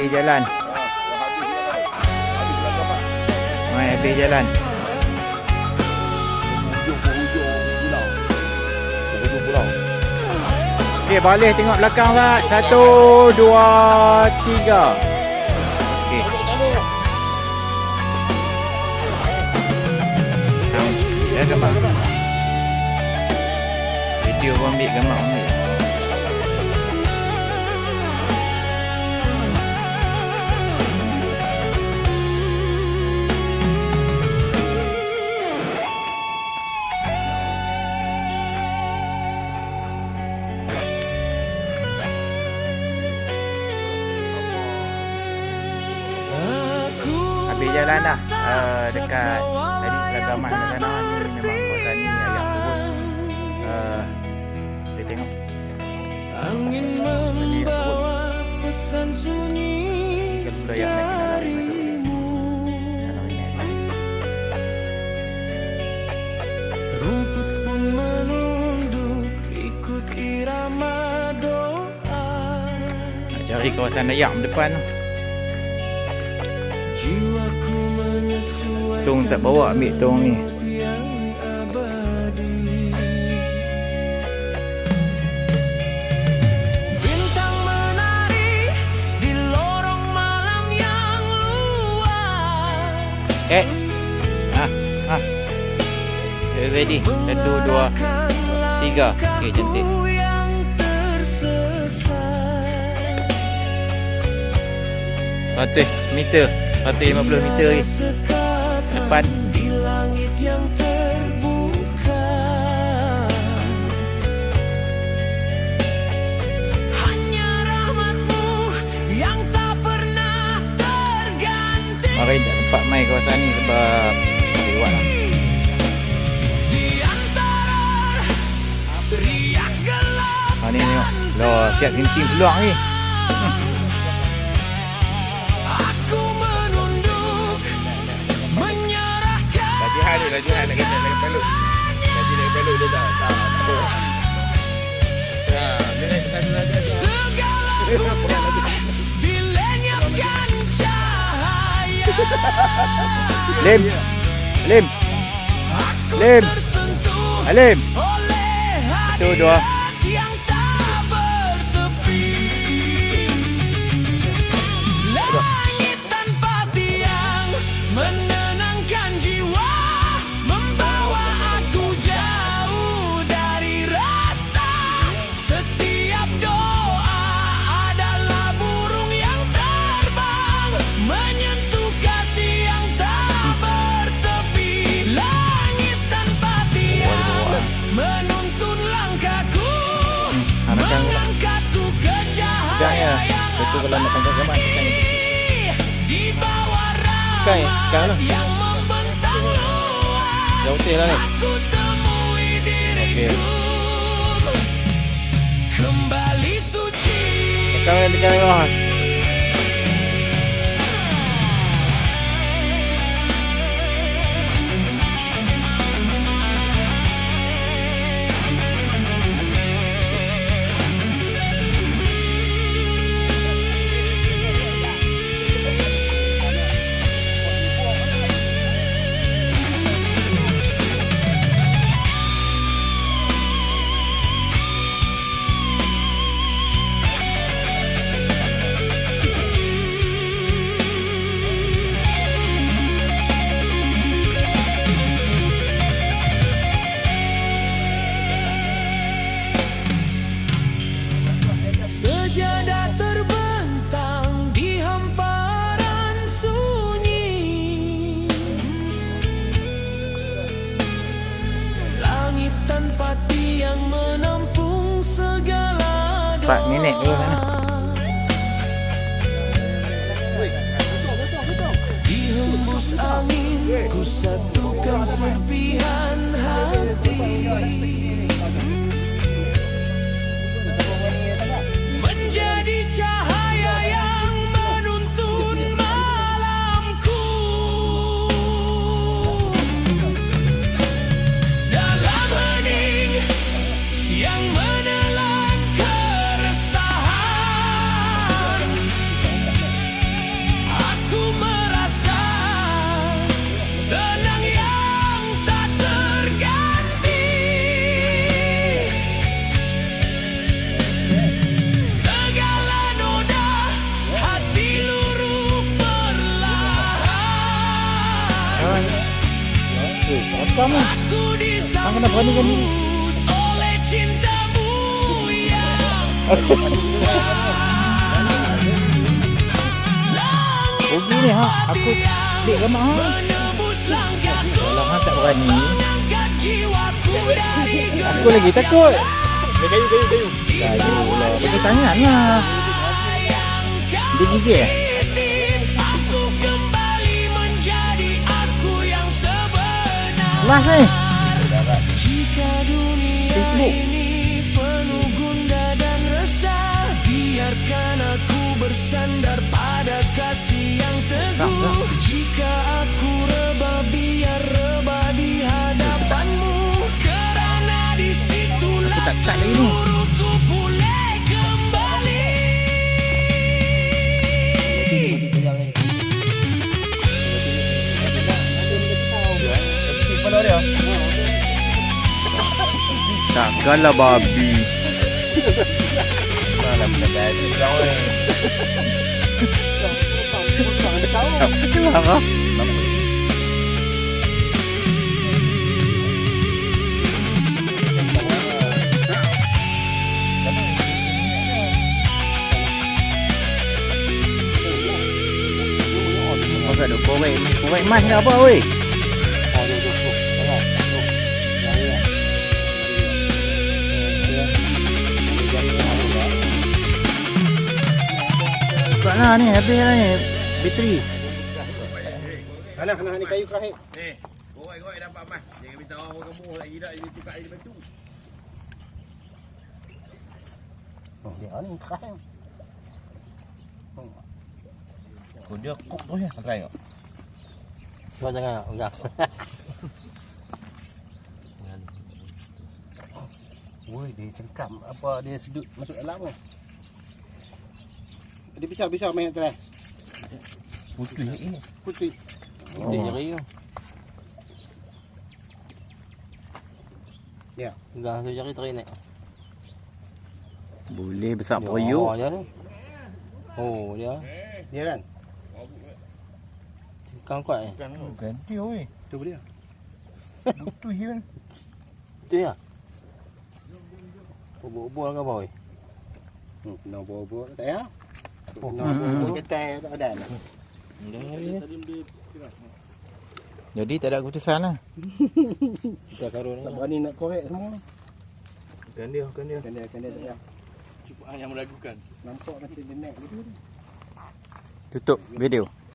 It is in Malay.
habis jalan. Mai habis jalan. Hujung pulau. Okey, balik tengok belakang Zat. 1, 2, 3. Okey. Ya, gambar. Video pun ambil, gambar pun ambil. Habis jalan dah. Dekat tadi Selagaman kat sana ni memang kawasan ni agak turun. Kita tengok. Angin membawa pesan sunyi Kalau budaya naik kena lari macam ni. Kena lari naik. rumput pun menunduk ikut irama doa. Nak cari kawasan Dayak depan tu. Jiwaku menyesuaikan Tong tak bawa ambil tong ni. yang abadi. Bintang menari di lorong malam yang luas. Ready. 1, 2, 3. Okey, cantik. Yang tersesat 100 meter. 150 meter lagi. Depan. di langit yang terbuka. Hanya rahmatmu yang tak pernah terganti. Mari tak tempat mai kawasan ni sebab lewat lah. Di antara riak gelap Ha ni tengok. Loh, siap kencing peluang ni. aku menunduk menyerahkan Lajihan ni, lajihan nak kena lagi peluk. Lagi lagi peluk dia tak apa. Ya, dia naik ke sana lagi. segala dilenyapkan cahaya. Lim. Lim. Aku Lim. tersentuh Alim. oleh 1, 2. hadirat yang tak bertepi. Langit tanpa tiang menenangkan jiwa, membawa aku jauh dari rasa. Setiap doa adalah burung yang terbang, menyentuh kasih yang tak bertepi. Langit tanpa tiang menuntun langkahku, Arahkan pula. mengangkatku ke Tekan ya. cahaya yang Betul kalau nak tangkap gambar tekan ni. di bawah Tekan ya. Tekan lah. yang membentang luas. Dah putih lah ni. Aku temui diriku Okey. kembali suci. Tekan bawah. Sejadah terbentang di hamparan sunyi. Langit tanpa tiang menampung segala 4 minit dulu sana. Dihembus angin, ku satukan serpihan hati. Menjadi cahaya yang menuntun malamku. Dalam hening yang menelan keresahan, kamu. Aku Kamu kena beranikan diri. disambut oleh cintamu yang Oh gini ha. Aku dek ramah ha. menembus langkahku, Kalau ha tak berani, angkat jiwaku dari aku lagi takut. Kayu. Kayu lah. Pakai tangan lah. Dia gigit eh? titip. Aku kembali menjadi aku yang sebenar. Lah ni. Jika dunia Facebook. ini penuh gundah dan resah, biarkan aku bersandar pada kasih yang teguh. Jika aku rebah, biar rebah di hadapanmu, kerana disitulah Aku tak cut lagi ni. seluruhku pulih kembali. Takkanlah babi. Malah benda tadi kau ni. Takkanlah ha. Kau kat duk korek mas ni apa weh? Cepat lah ni, habis lah ni bateri. Kena ni kayu kerahit. Ni. Korek dapat mas. Jangan beritahu orang kamu lagi dah ini tukar air batu. Oh, dia ni kerahit. Kau dia kok tu ya, try kau. Kau jangan enggak. Woi, dia cengkam apa dia sedut masuk dalam ni. Dia bisa main try. Putih ni. Putih. Dia jari tu. Ya. Enggak tu jari teri ni. Boleh besar Dia periuk. dia tu. Oh, dia. Dia kan? Kang kuat eh. Bukan dia weh. Tu dia. Putih kan. Tu ya. Bobol ke apa weh? No bobo tak ya? Oh. No bobo ketai tak ada. Jadi tak ada keputusan lah. Kita karun Tak berani nak korek semua. Kan dia. Kan dia tak ya. Cuba yang meragukan. Nampak macam dia naik gitu. Tutup video.